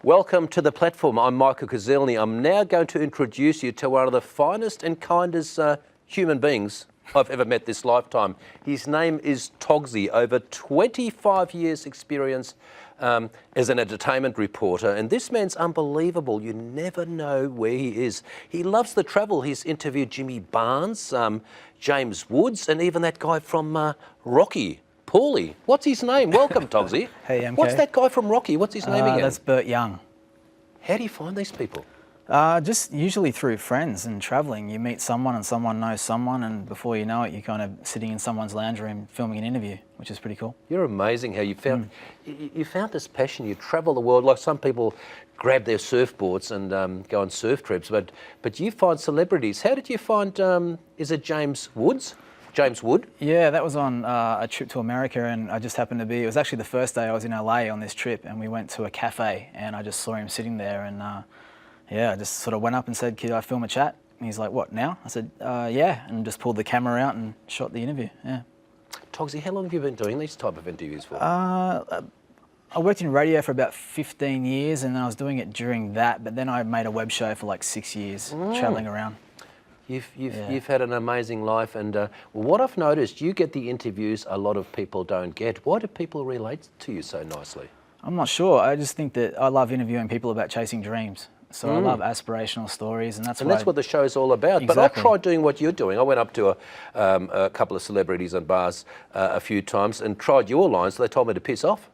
Welcome to the platform. I'm Michael Kozelny. I'm now going to introduce you to one of the finest and kindest human beings I've ever met this lifetime. His name is Toggsy, over 25 years experience as an entertainment reporter, and this man's unbelievable. You never know where he is. He loves to travel. He's interviewed Jimmy Barnes, James Woods, and even that guy from Rocky. Paulie, what's his name? Welcome, Toggsy. Hey, MK. What's that guy from Rocky? What's his name again? That's Burt Young. How do you find these people? Just usually through friends and travelling. You meet someone and someone knows someone, and before you know it, you're kind of sitting in someone's lounge room filming an interview, which is pretty cool. You're amazing how you found you found this passion. You travel the world like some people grab their surfboards and go on surf trips, but you find celebrities. How did you find? Is it James Woods? James Wood? Yeah, that was on a trip to America, and I just happened to be, it was actually the first day I was in LA on this trip, and we went to a cafe, and I just saw him sitting there, and yeah, I just sort of went up and said, "Could I film a chat?" And he's like, "What, now?" I said, "Yeah," and just pulled the camera out and shot the interview, yeah. Toggsy, how long have you been doing these type of interviews for? I worked in radio for about 15 years, and I was doing it during that, but then I made a web show for like 6 years, travelling around. You've had an amazing life, and what I've noticed, you get the interviews a lot of people don't get. Why do people relate to you so nicely? I'm not sure. I just think that I love interviewing people about chasing dreams. So I love aspirational stories, and that's what the show's all about. Exactly. But I tried doing what you're doing. I went up to a couple of celebrities and bars a few times and tried your lines. They told me to piss off.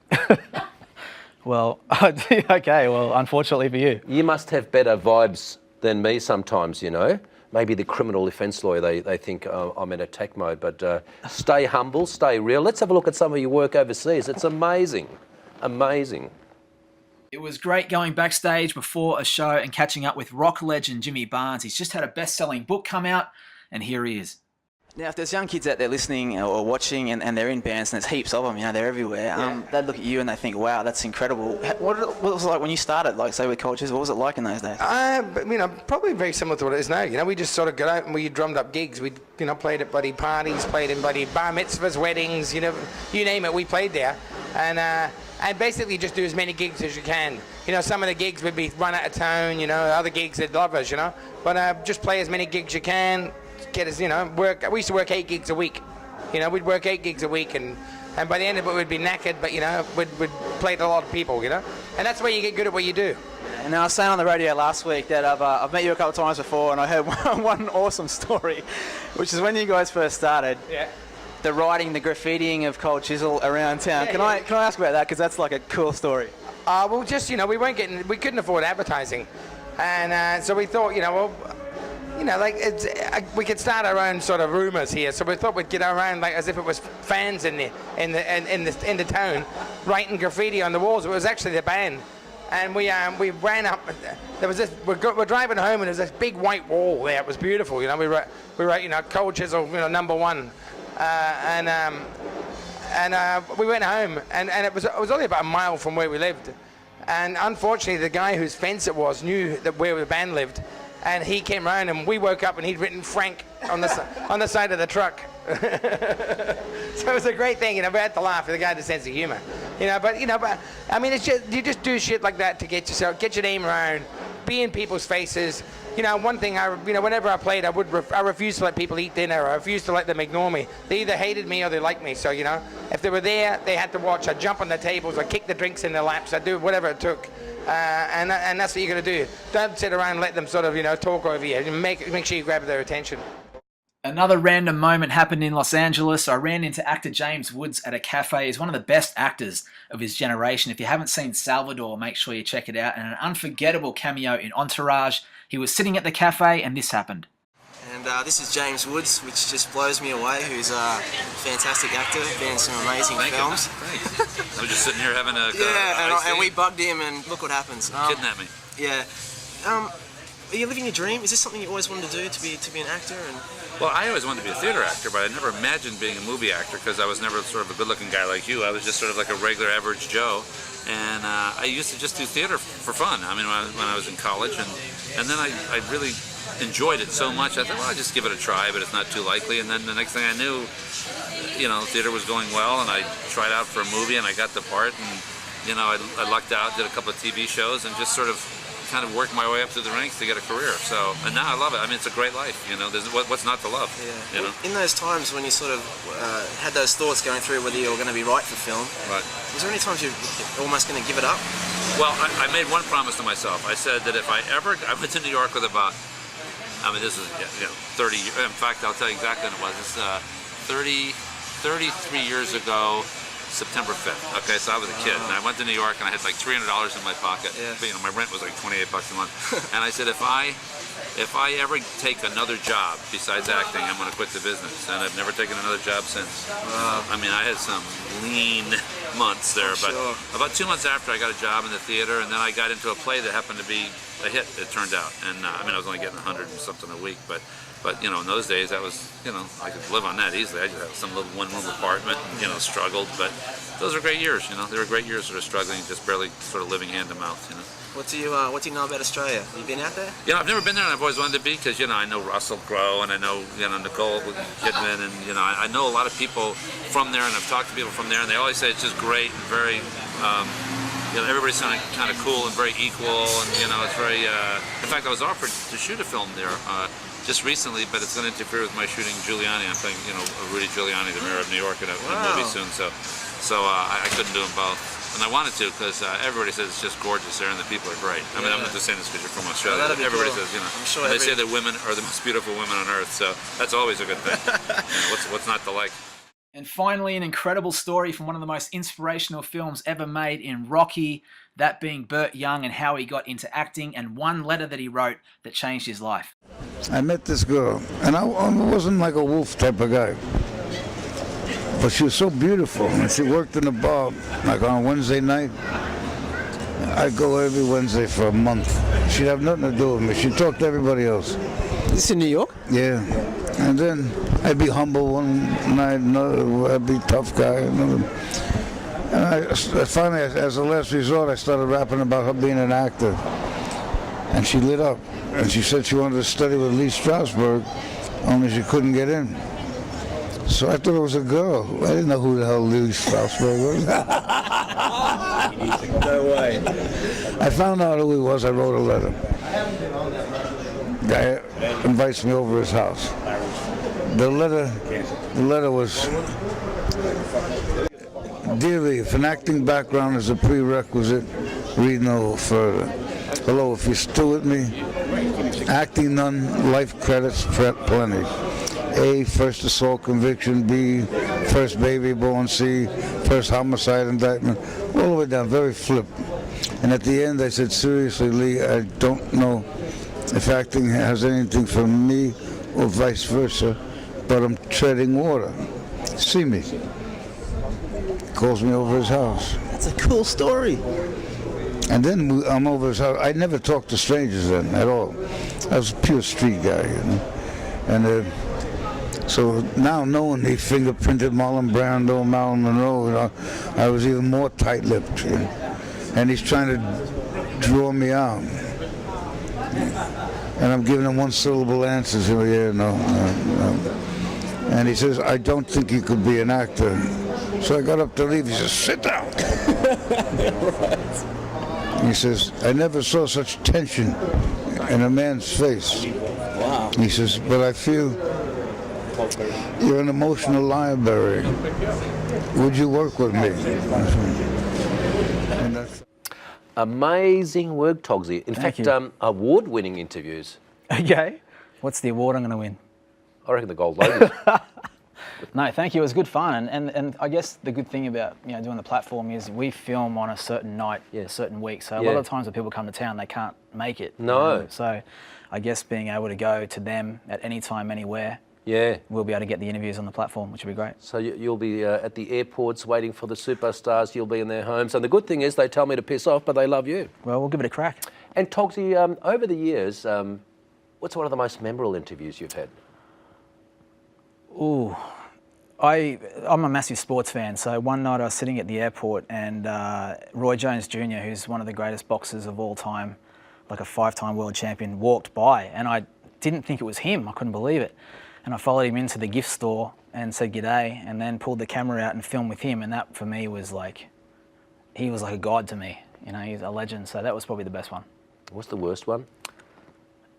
Well, okay. Well, unfortunately for you, you must have better vibes than me sometimes. You know. Maybe the criminal defence lawyer, they think I'm in attack mode, but stay humble, stay real. Let's have a look at some of your work overseas. It's amazing, amazing. It was great going backstage before a show and catching up with rock legend Jimmy Barnes. He's just had a best-selling book come out, and here he is. Now, if there's young kids out there listening or watching and they're in bands, and there's heaps of them, you know, they're everywhere, they'd look at you and they think, wow, that's incredible. What was it like when you started, like, say, with Cultures? What was it like in those days? You know, probably very similar to what it is now. You know, we just sort of got out and we drummed up gigs. We, you know, played at buddy parties, played in buddy bar mitzvahs, weddings, you know, you name it, we played there. And basically just do as many gigs as you can. You know, some of the gigs would be run out of town, you know, other gigs they'd love us, you know. But just play as many gigs you can. Get us, you know, work. We used to work 8 gigs a week. You know, we'd work 8 gigs a week, and by the end of it, we'd be knackered. But you know, we'd play to a lot of people. You know, and that's where you get good at what you do. And I was saying on the radio last week that I've met you a couple of times before, and I heard one awesome story, which is when you guys first started. Yeah. The writing, the graffitiing of Cold Chisel around town. Can I ask about that, because that's like a cool story? Well, just, you know, we couldn't afford advertising, and so we thought, you know, well. You know, like we could start our own sort of rumours here, so we thought we'd get around like as if it was fans in the town writing graffiti on the walls. It was actually the band, and we ran up. There was this. We're driving home, and there's this big white wall there. It was beautiful. You know, we wrote you know, Cold Chisel, you know, #1, and we went home, and it was only about a mile from where we lived, and unfortunately the guy whose fence it was knew that where the band lived. And he came round, and we woke up, and he'd written Frank on the side of the truck. So it was a great thing, you know. We had to laugh. The guy had a sense of humour, you know. But I mean, it's just you just do shit like that to get your name around, be in people's faces. You know, one thing whenever I played, I refused to let people eat dinner. I refused to let them ignore me. They either hated me or they liked me. So you know, if they were there, they had to watch. I'd jump on the tables, I'd kick the drinks in their laps, I'd do whatever it took. And that's what you're going to do. Don't sit around and let them sort of, you know, talk over you. Make sure you grab their attention. Another random moment happened in Los Angeles. I ran into actor James Woods at a cafe. He's one of the best actors of his generation. If you haven't seen Salvador, make sure you check it out. And an unforgettable cameo in Entourage. He was sitting at the cafe and this happened. And this is James Woods, which just blows me away, who's a fantastic actor, been in some amazing films. Thanks. I was just sitting here having a and we bugged him, and look what happens. Kidnap me. Yeah. Are you living your dream? Is this something you always wanted to do, to be an actor? Well, I always wanted to be a theater actor, but I never imagined being a movie actor because I was never sort of a good-looking guy like you. I was just sort of like a regular average Joe, and I used to just do theater for fun. I mean, when I was in college, and then I really enjoyed it so much. I thought, well, I'll just give it a try, but it's not too likely. And then the next thing I knew, you know, theater was going well, and I tried out for a movie, and I got the part, you know, I lucked out, did a couple of TV shows, and just sort of kind of worked my way up through the ranks to get a career. So, and now I love it. I mean, it's a great life. You know, there's what's not to love. Yeah. You know. In those times when you sort of had those thoughts going through whether you were going to be right for film, Right. was there any times you're almost going to give it up? Well, I made one promise to myself. I said that if I went to New York with about, I mean, this is 30. In fact, I'll tell you exactly when it was. It's 33 years ago. September 5th. Okay, so I was a kid, and I went to New York, and I had like $300 in my pocket. Yeah. But, you know, my rent was like $28 a month. And I said, if I ever take another job besides acting, I'm going to quit the business. And I've never taken another job since. I mean, I had some lean months there, but sure. about 2 months after, I got a job in the theater, and then I got into a play that happened to be a hit, it turned out. And I mean, I was only getting 100 and something a week, but you know, in those days, that was, you know, I could live on that easily. I just had some little one-room apartment, and, you know, struggled, but those were great years, you know. They were great years sort of struggling, just barely sort of living hand to mouth, you know. What do you know about Australia? Have you been out there? Yeah, I've never been there, and I've always wanted to be, because, you know, I know Russell Crowe, and I know, you know, Nicole Kidman, and, you know, I know a lot of people from there, and I've talked to people from there, and they always say it's just great and very, you know, everybody's kind of cool and very equal, and, you know, it's very, in fact, I was offered to shoot a film there just recently, but it's going to interfere with my shooting Giuliani. I'm playing, you know, Rudy Giuliani, the mayor of New York, in a movie soon, so I couldn't do them both. And I wanted to, because everybody says it's just gorgeous there, and the people are great. I mean, I'm not just saying this because you're from Australia. Well, everybody cool. says, you know, I'm sure they say that women are the most beautiful women on earth, so that's always a good thing. You know, what's not to like? And finally, an incredible story from one of the most inspirational films ever made in Rocky, that being Burt Young and how he got into acting, and one letter that he wrote that changed his life. I met this girl, and I wasn't like a wolf type of guy, but she was so beautiful, and she worked in a bar, like on Wednesday night. I'd go every Wednesday for a month. She'd have nothing to do with me. She'd talk to everybody else. This in New York? Yeah. And then I'd be humble one night, another, I'd be tough guy, another. And I finally, as a last resort, I started rapping about her being an actor. And she lit up. And she said she wanted to study with Lee Strasberg, only she couldn't get in. So I thought it was a girl. I didn't know who the hell Lee Strasberg was. No way. I found out who he was. I wrote a letter. Guy invites me over his house. The letter was, "Dear Lee, if an acting background is a prerequisite, read no further. Hello, if you're still with me, acting none, life credits plenty. A, first assault conviction. B, first baby born. C, first homicide indictment." All the way down, very flip. And at the end I said, "Seriously, Lee, I don't know if acting has anything for me or vice versa, but I'm treading water. See me." Calls me over his house. That's a cool story. And then I'm over his house. I never talked to strangers then at all. I was a pure street guy, you know. And so now knowing he fingerprinted Marlon Brando, Marilyn Monroe, you know, I was even more tight-lipped. You know? And he's trying to draw me out. And I'm giving him one-syllable answers. You know, yeah, no. And he says, "I don't think you could be an actor." So I got up to leave. He says, "Sit down." He says, "I never saw such tension in a man's face." Wow. He says, "But I feel you're an emotional library. Would you work with me?" And that's Amazing work, Toggsy. In Thank fact, you. award-winning interviews. Okay. What's the award I'm going to win? I reckon the Gold Lotus. No, thank you. It was good fun, and I guess the good thing about doing the platform is we film on a certain night, a certain week. So a lot of times when people come to town, they can't make it. No. So I guess being able to go to them at any time, anywhere, Yeah. we'll be able to get the interviews on the platform, which will be great. So you'll be at the airports waiting for the superstars. You'll be in their homes. And the good thing is they tell me to piss off, but they love you. Well, we'll give it a crack. And Toggsy, over the years, what's one of the most memorable interviews you've had? Ooh. I'm a massive sports fan, so one night I was sitting at the airport and Roy Jones Jr., who's one of the greatest boxers of all time, like a 5-time world champion, walked by, and I didn't think it was him. I couldn't believe it. And I followed him into the gift store and said g'day, and then pulled the camera out and filmed with him, and that for me was like he was like a god to me. You know, he's a legend. So that was probably the best one. What's the worst one?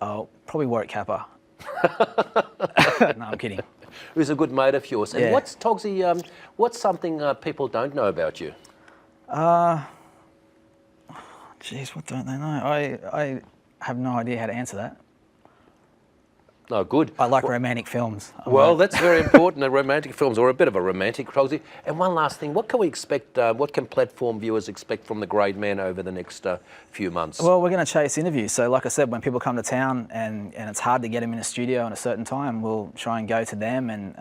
Oh, probably Warwick Kappa. No, I'm kidding. Who's a good mate of yours. And Yeah. what's Toggsy? What's something people don't know about you? Jeez, what don't they know? I have no idea how to answer that. No, good. I like romantic films. Well, that's very important, romantic films, or a bit of a romantic, Toggsy. And one last thing, what can we expect, what can platform viewers expect from the Great Man over the next few months? Well, we're going to chase interviews. So like I said, when people come to town and it's hard to get them in a studio at a certain time, we'll try and go to them. And,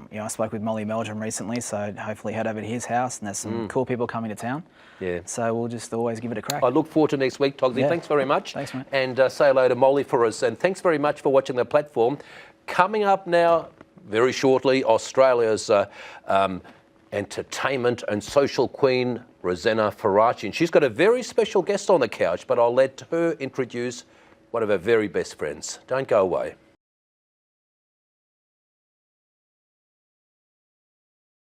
you know, I spoke with Molly Meldrum recently, so hopefully head over to his house, and there's some cool people coming to town. Yeah. So we'll just always give it a crack. I look forward to next week, Toggsy. Yeah. Thanks very much. Thanks, mate. And say hello to Molly for us. And thanks very much for watching the platform. Coming up now, very shortly, Australia's entertainment and social queen, Rosanna Faraci. And she's got a very special guest on the couch, but I'll let her introduce one of her very best friends. Don't go away.